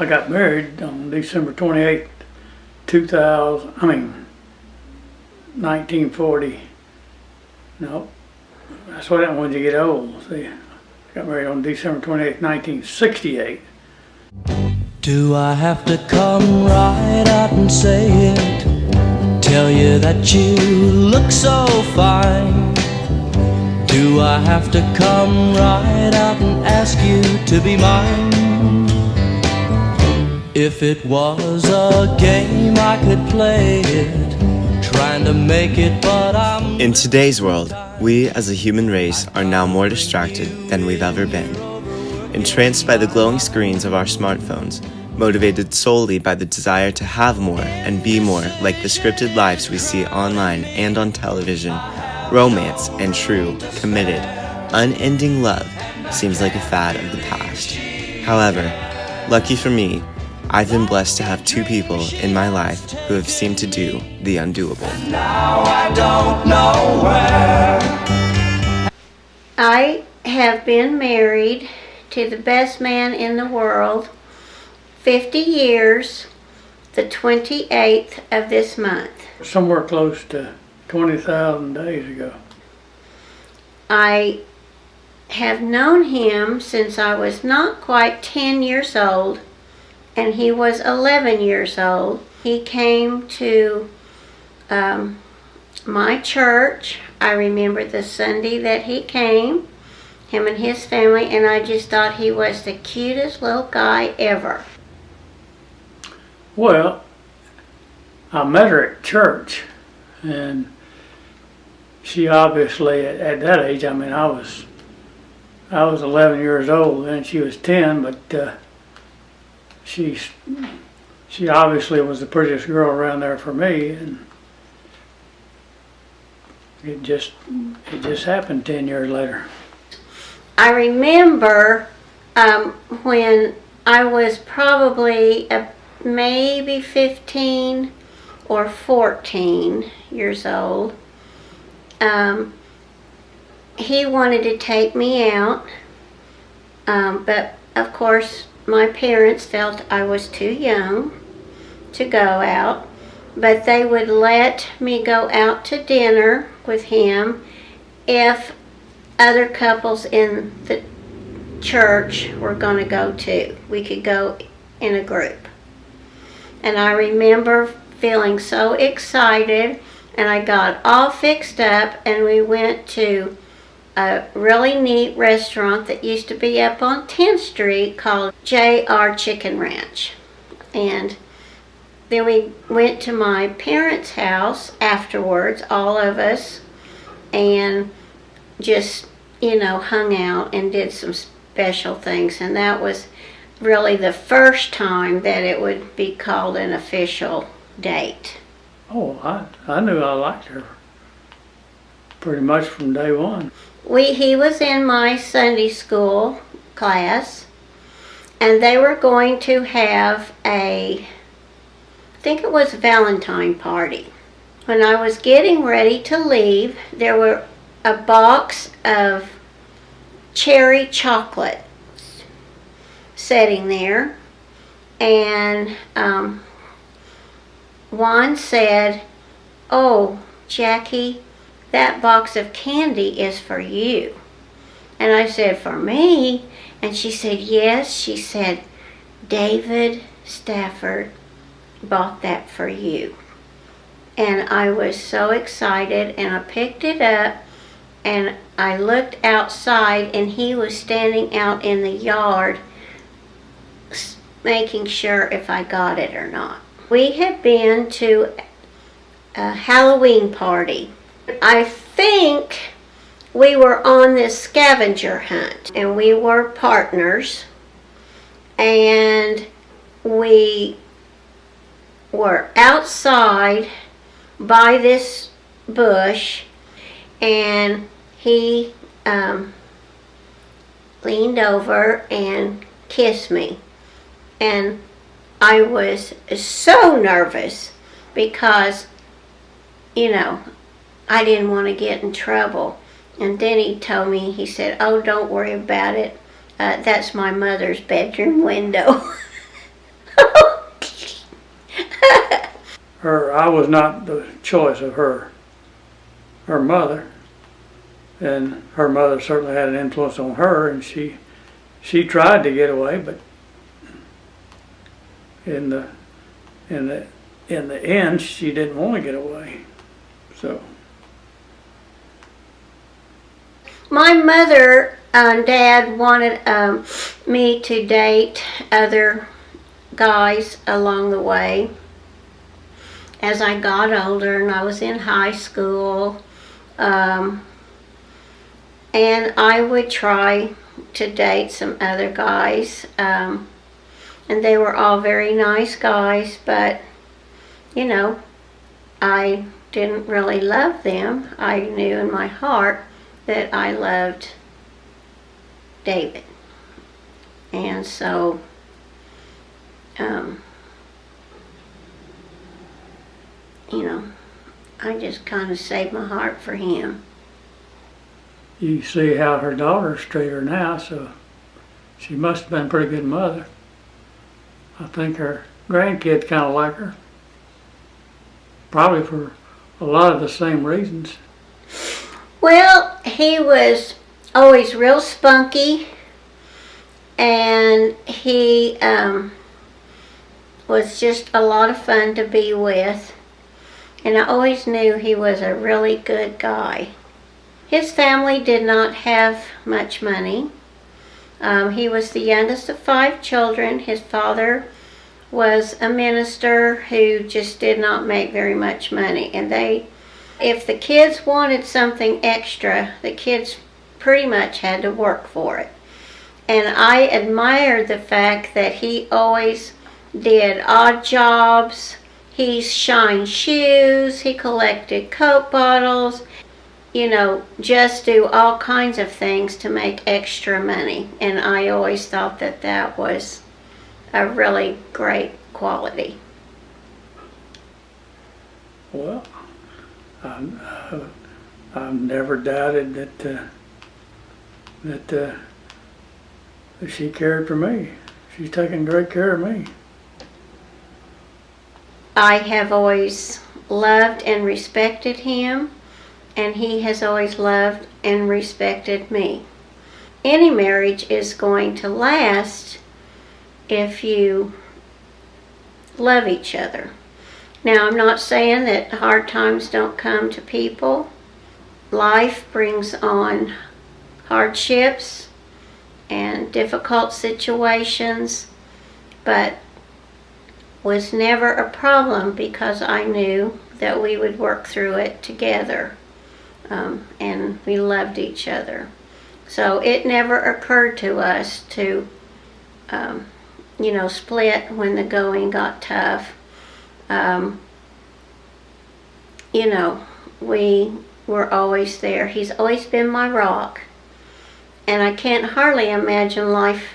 I got married on December 28th, 1940. No, that's what happened when you get old. See, I got married on December 28th, 1968. Do I have to come right out and say it? Tell you that you look so fine? Do I have to come right out and ask you to be mine? If it was a game I could play it, trying to make it, but I'm... In today's world, we as a human race are now more distracted than we've ever been. Entranced by the glowing screens of our smartphones, motivated solely by the desire to have more and be more like the scripted lives we see online and on television, romance and true, committed, unending love seems like a fad of the past. However, lucky for me, I've been blessed to have two people in my life who have seemed to do the undoable. Now I don't know where. I have been married to the best man in the world 50 years, the 28th of this month. Somewhere close to 20,000 days ago. I have known him since I was not quite 10 years old, and he was 11 years old. He came to my church. I remember the Sunday that he came, him and his family, and I just thought he was the cutest little guy ever. Well, I met her at church, and she obviously, at that age, I mean, I was 11 years old, and she was 10, but she obviously was the prettiest girl around there for me, and it just happened 10 years later. I remember when I was probably maybe 15 or 14 years old. He wanted to take me out, but of course my parents felt I was too young to go out, but they would let me go out to dinner with him if other couples in the church were going to go too. We could go in a group. And I remember feeling so excited, and I got all fixed up, and we went to a really neat restaurant that used to be up on 10th Street called J.R. Chicken Ranch. And then we went to my parents' house afterwards, all of us, and just, hung out and did some special things. And that was really the first time that it would be called an official date. Oh, I knew I liked her pretty much from day one. He was in my Sunday school class, and they were going to have I think it was a Valentine party. When I was getting ready to leave, there were a box of cherry chocolate sitting there, and Juan said, "Oh, Jackie, that box of candy is for you." And I said, "For me?" And she said, "Yes." She said, "David Stafford bought that for you." And I was so excited, and I picked it up, and I looked outside, and he was standing out in the yard making sure if I got it or not. We had been to a Halloween party. I think we were on this scavenger hunt, and we were partners, and we were outside by this bush, and he leaned over and kissed me. And I was so nervous because, I didn't want to get in trouble. And then he told me, he said, "Oh, don't worry about it. That's my mother's bedroom window." I was not the choice of her mother, and her mother certainly had an influence on her, and she tried to get away, but in the end, she didn't want to get away. So My mother and dad wanted me to date other guys along the way. As I got older and I was in high school, and I would try to date some other guys, and they were all very nice guys, but you know, I didn't really love them. I knew in my heart that I loved David, and so you know, I just kind of saved my heart for him. you see how her daughters treat her now, so she must have been a pretty good mother. I think her grandkids kind of like her, probably for a lot of the same reasons. Well, he was always real spunky, and he was just a lot of fun to be with, and I always knew he was a really good guy. His family did not have much money. He was the youngest of 5 children. His father was a minister who just did not make very much money, and if the kids wanted something extra, the kids pretty much had to work for it. And I admired the fact that he always did odd jobs. He shined shoes, he collected Coke bottles, you know, just do all kinds of things to make extra money. And I always thought that that was a really great quality. Well, I've never doubted that she cared for me. She's taken great care of me. I have always loved and respected him, and he has always loved and respected me. Any marriage is going to last if you love each other. Now, I'm not saying that hard times don't come to people. Life brings on hardships and difficult situations, but was never a problem because I knew that we would work through it together, and we loved each other. So it never occurred to us to, split when the going got tough. We were always there. He's always been my rock, and I can't hardly imagine life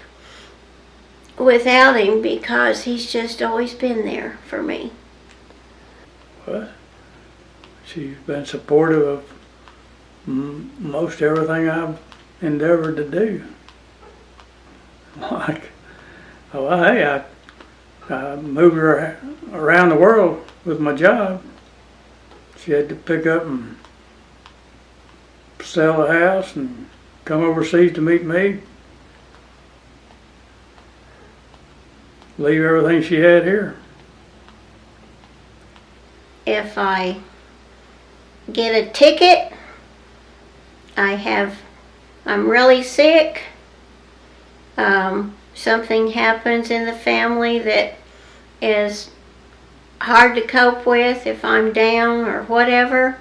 without him because he's just always been there for me. Well, she's been supportive of most everything I've endeavored to do. Like, I moved her around the world with my job. She had to pick up and sell the house and come overseas to meet me. Leave everything she had here. If I get a ticket, I'm really sick, something happens in the family that is hard to cope with, if I'm down or whatever,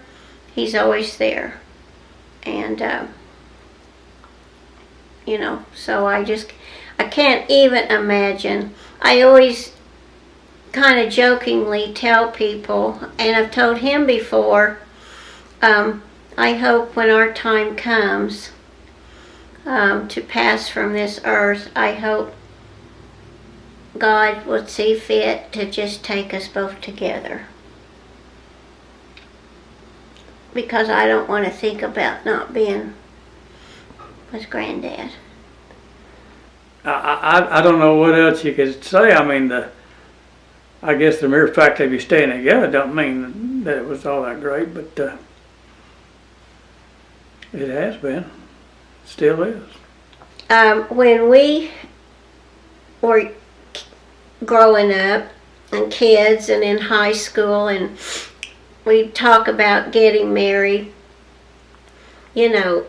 he's always there. And so I can't even imagine. I always kind of jokingly tell people, and I've told him before, I hope when our time comes to pass from this earth, I hope God would see fit to just take us both together. Because I don't want to think about not being with Granddad. I don't know what else you could say. I mean, I guess the mere fact of you staying together don't mean that it was all that great, but it has been, still is. When we were growing up and kids and in high school and we'd talk about getting married, you know,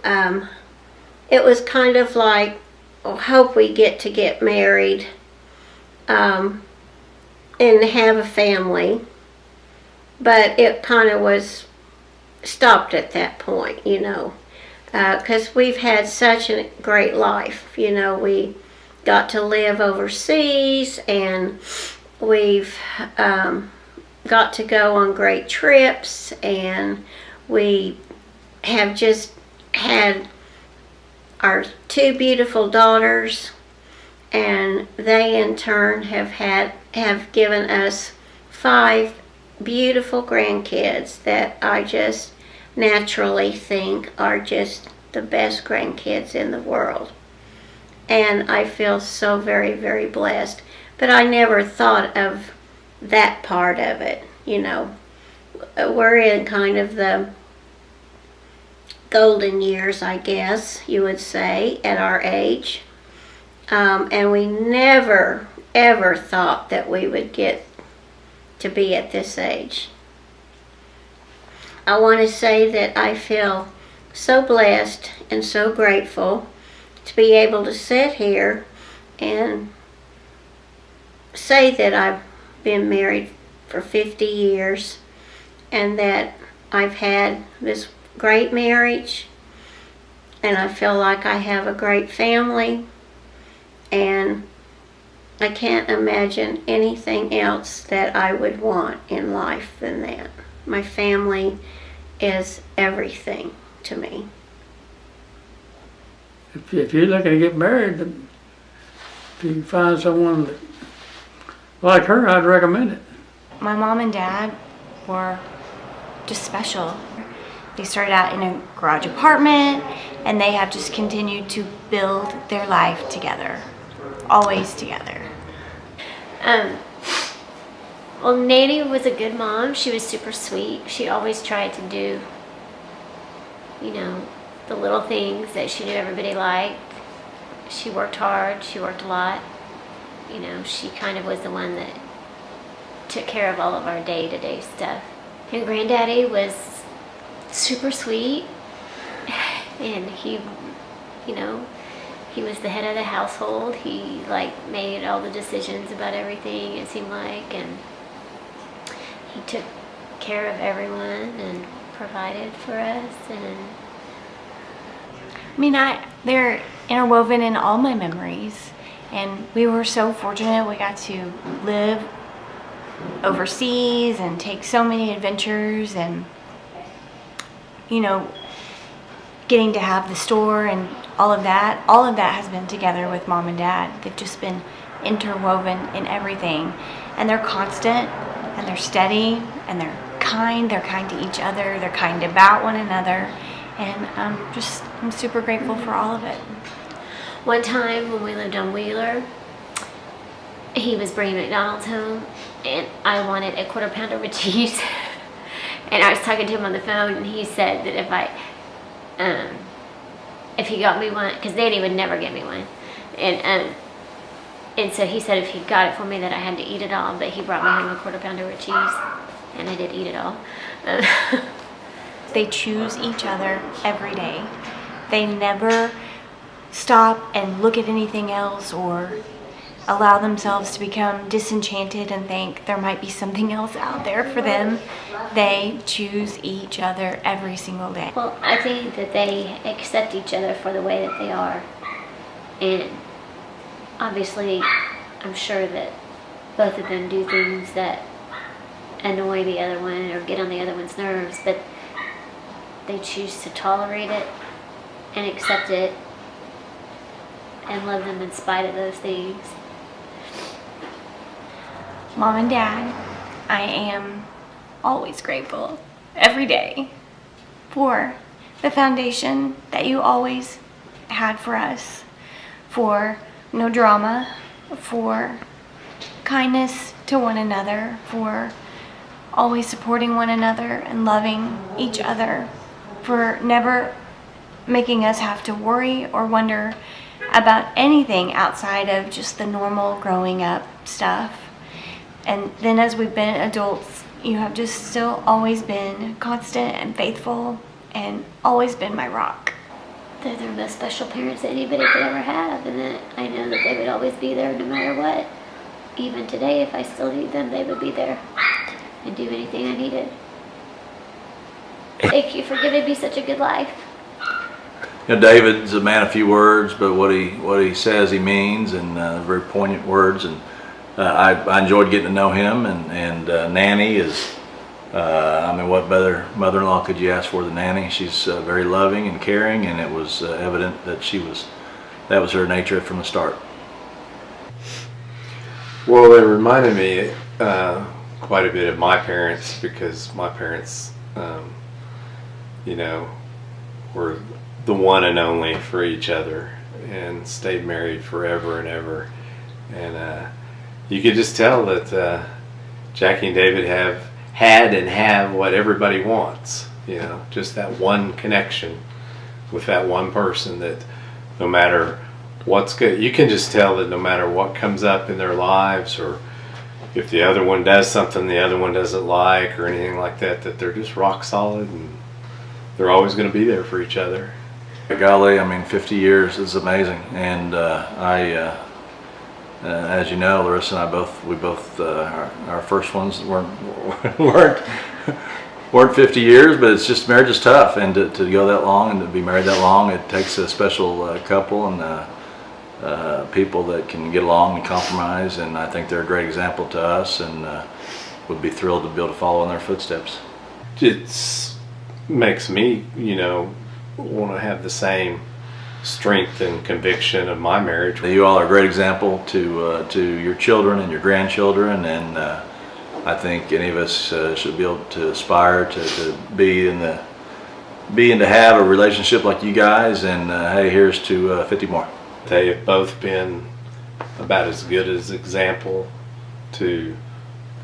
it was kind of like, oh, hope we get married and have a family. But it kind of was stopped at that point, you know, because we've had such a great life. You know, we got to live overseas and we've got to go on great trips, and we have just had our 2 beautiful daughters, and they in turn have given us 5 beautiful grandkids that I just naturally think are just the best grandkids in the world. And I feel so very, very blessed. But I never thought of that part of it, you know. We're in kind of the golden years, I guess you would say, at our age. And we never, ever thought that we would get to be at this age. I want to say that I feel so blessed and so grateful to be able to sit here and say that I've been married for 50 years and that I've had this great marriage, and I feel like I have a great family, and I can't imagine anything else that I would want in life than that. My family is everything to me. If you're looking to get married, then if you can find someone that, like her, I'd recommend it. My mom and dad were just special. They started out in a garage apartment, and they have just continued to build their life together, always together. Well, Nanny was a good mom. She was super sweet. She always tried to do, you know, the little things that she knew everybody liked. She worked hard. She worked a lot. You know, she kind of was the one that took care of all of our day-to-day stuff. And Granddaddy was super sweet, and he, you know, he was the head of the household. He like made all the decisions about everything, it seemed like, and he took care of everyone and provided for us. And I mean, they're interwoven in all my memories, and we were so fortunate we got to live overseas and take so many adventures, and you know, getting to have the store and all of that has been together with Mom and Dad. They've just been interwoven in everything, and they're constant, and they're steady, and they're kind to each other, they're kind about one another, and I'm super grateful for all of it. one time when we lived on Wheeler, he was bringing McDonald's home, and I wanted a quarter pounder with cheese. And I was talking to him on the phone, and he said that if he got me one, because Danny would never get me one, and so he said if he got it for me that I had to eat it all, but he brought me home a quarter pounder with cheese, and I did eat it all. They choose each other every day. They never stop and look at anything else or allow themselves to become disenchanted and think there might be something else out there for them. They choose each other every single day. Well, I think that they accept each other for the way that they are. And obviously, I'm sure that both of them do things that annoy the other one or get on the other one's nerves, but they choose to tolerate it and accept it and love them in spite of those things. Mom and Dad, I am always grateful every day for the foundation that you always had for us, for no drama, for kindness to one another, for always supporting one another and loving each other, for never making us have to worry or wonder about anything outside of just the normal growing up stuff. And then as we've been adults, you have just still always been constant and faithful and always been my rock. They're the most special parents that anybody could ever have, and that I know that they would always be there no matter what. Even today, if I still need them, they would be there and do anything I needed. Thank you for giving me such a good life. You know, David's a man of few words, but what he says he means, and very poignant words. And I enjoyed getting to know him. And Nanny is, I mean, what better mother-in-law could you ask for than Nanny? She's very loving and caring, and it was evident that that was her nature from the start. Well, it reminded me quite a bit of my parents, because my parents, you know, were the one and only for each other and stayed married forever and ever. And you could just tell that Jackie and David had and have what everybody wants, you know, just that one connection with that one person, that no matter what's good, you can just tell that no matter what comes up in their lives, or if the other one does something the other one doesn't like or anything like that, that they're just rock solid and they're always going to be there for each other. Golly, I mean, 50 years is amazing. And as you know, Larissa and I our first ones weren't 50 years, but it's just, marriage is tough, and to go that long and to be married that long, it takes a special couple and people that can get along and compromise, and I think they're a great example to us, and would be thrilled to be able to follow in their footsteps. It makes me, you know, want to have the same strength and conviction of my marriage. You all are a great example to your children and your grandchildren, and I think any of us should be able to aspire to be and to have a relationship like you guys. And hey, here's to 50 more. They have both been about as good as example to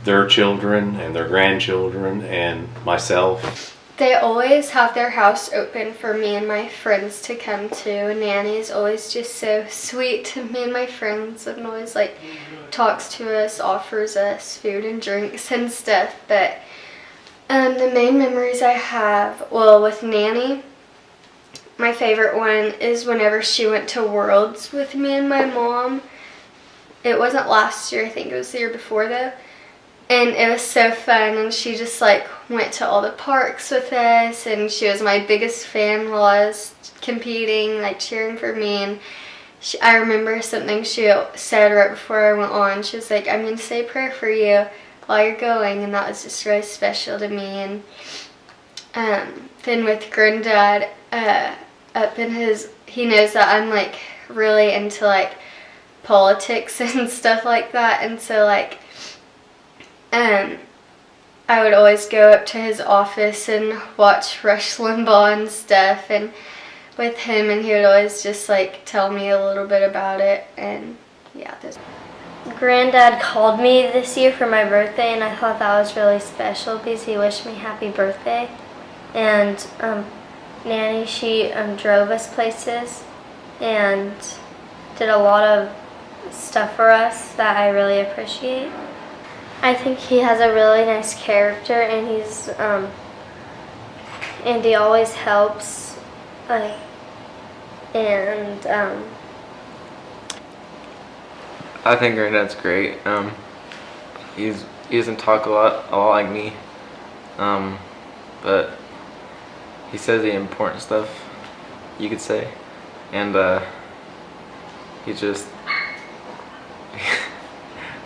their children and their grandchildren and myself. They always have their house open for me and my friends to come to. Nanny's always just so sweet to me and my friends, and always like talks to us, offers us food and drinks and stuff. But the main memories I have, well, with Nanny, my favorite one is whenever she went to Worlds with me and my mom. It wasn't last year, I think it was the year before though. And it was so fun, and she just like went to all the parks with us, and she was my biggest fan while I was competing, like cheering for me. And I remember something she said right before I went on. She was like, "I'm going to say a prayer for you while you're going," and that was just really special to me. And then with Granddad, up in he knows that I'm like really into like politics and stuff like that, and so like I would always go up to his office and watch Rush Limbaugh and stuff, and with him, and he would always just like tell me a little bit about it. And yeah, Granddad called me this year for my birthday, and I thought that was really special because he wished me happy birthday. And Nanny, she drove us places and did a lot of stuff for us that I really appreciate. I think he has a really nice character, and he's and he always helps, and I think Granddad's great. He doesn't talk a lot like me, but he says the important stuff, you could say, and he just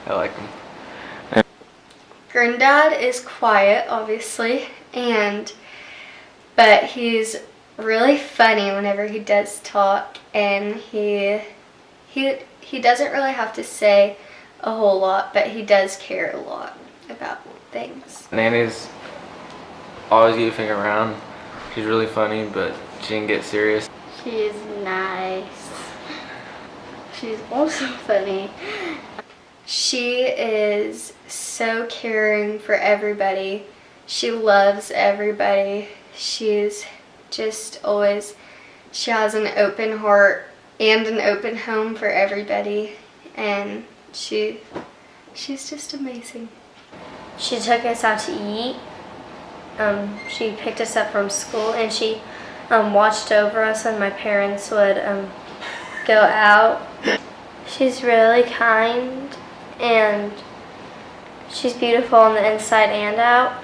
I like him. Granddad is quiet, obviously, but he's really funny whenever he does talk, and he doesn't really have to say a whole lot, but he does care a lot about things. Nanny's always goofing around. She's really funny, but she can get serious. She's nice. She's also funny. She is so caring for everybody. She loves everybody. She's just always, she has an open heart and an open home for everybody, and she's just amazing. She took us out to eat. She picked us up from school, and she watched over us when my parents would go out. She's really kind, and she's beautiful on the inside and out.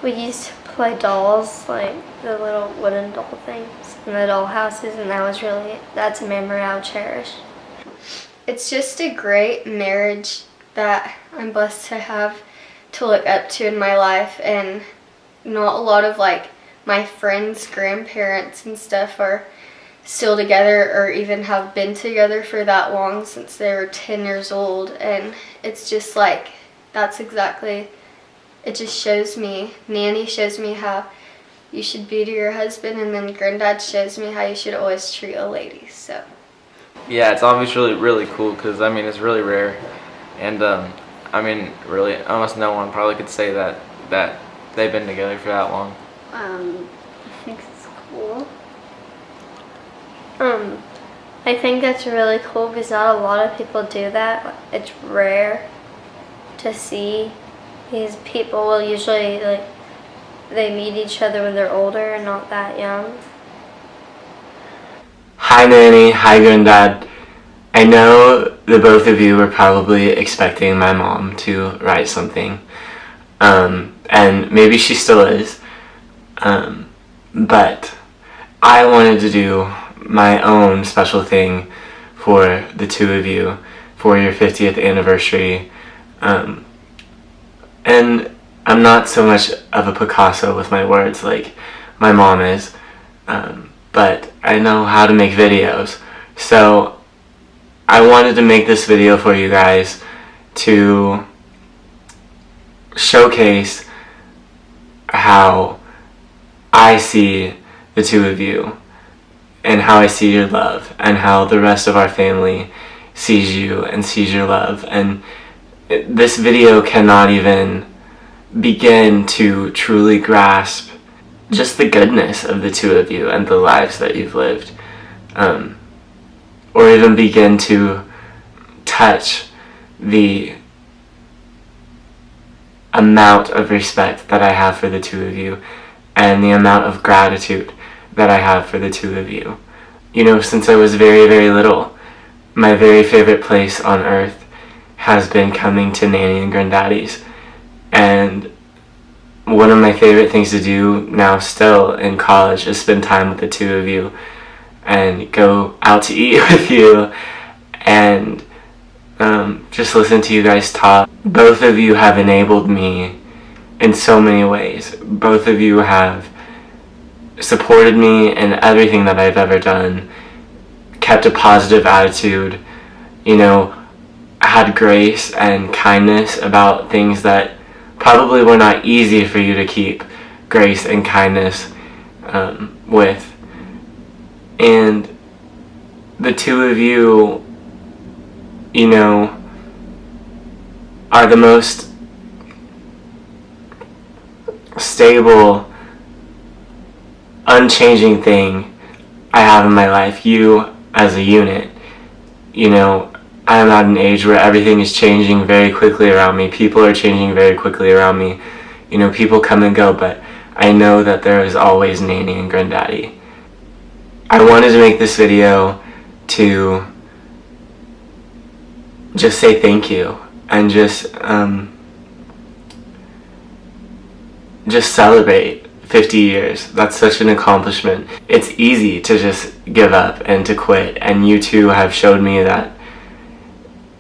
We used to play dolls, like the little wooden doll things in the doll houses, and that's a memory I'll cherish. It's just a great marriage that I'm blessed to have to look up to in my life, and not a lot of like my friends' grandparents and stuff are still together or even have been together for that long, since they were 10 years old. And it's just like, that's exactly, it just shows me, Nanny shows me how you should be to your husband, and then Granddad shows me how you should always treat a lady. So Yeah, it's obviously really cool because I mean it's really rare, and I mean really almost no one probably could say that they've been together for that long. I think it's cool. I think that's really cool because not a lot of people do that. It's rare to see. These people will usually, like, they meet each other when they're older and not that young. Hi Nanny, hi Granddad. I know the both of you were probably expecting my mom to write something, and maybe she still is, but I wanted to do my own special thing for the two of you for your 50th anniversary, and I'm not so much of a Picasso with my words like my mom is, but I know how to make videos, so I wanted to make this video for you guys to showcase how I see the two of you and how I see your love and how the rest of our family sees you and sees your love. And this video cannot even begin to truly grasp just the goodness of the two of you and the lives that you've lived, or even begin to touch the amount of respect that I have for the two of you and the amount of gratitude that I have for the two of you. You know, since I was very, very little, my very favorite place on earth has been coming to Nanny and Granddaddy's, and one of my favorite things to do now still in college is spend time with the two of you and go out to eat with you and just listen to you guys talk. Both of you have enabled me in so many ways. Both of you have supported me in everything that I've ever done, kept a positive attitude, you know, had grace and kindness about things that probably were not easy for you to keep grace and kindness with. And the two of you, you know, are the most stable, unchanging thing I have in my life. You as a unit, you know, I am at an age where everything is changing very quickly around me. People are changing very quickly around me. You know, people come and go, but I know that there is always Nanny and Granddaddy. I wanted to make this video to just say thank you and just celebrate 50 years. That's such an accomplishment. It's easy to just give up and to quit, and you two have showed me that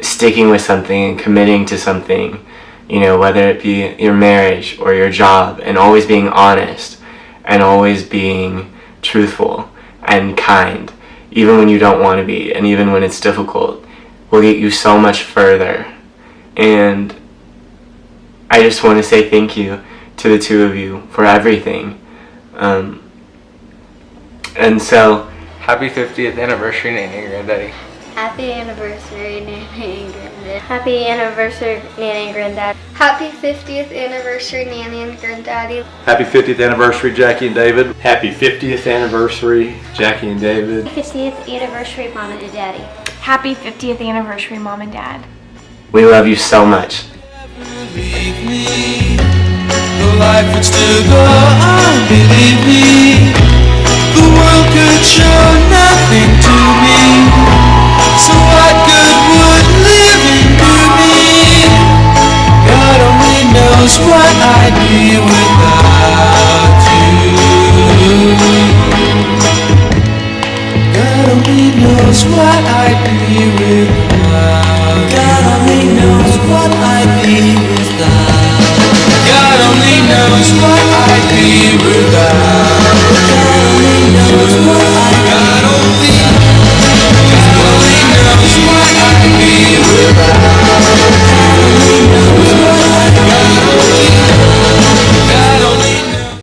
sticking with something and committing to something, you know, whether it be your marriage or your job, and always being honest and always being truthful and kind, even when you don't want to be and even when it's difficult, will get you so much further. And I just want to say thank you to the two of you for everything. And so, happy 50th anniversary, Nanny and Granddaddy. Happy anniversary, Nanny and Granddaddy. birthday. Happy anniversary, Nanny and Granddaddy. Happy 50th anniversary, Nanny and Granddaddy. Happy 50th anniversary, Jackie and David. Happy 50th anniversary, Jackie and David. 50th anniversary, Mom and Daddy. Happy 50th anniversary, Mom and Dad. We love you so much. Believe me, the life would still go on. Believe me, the world could show now.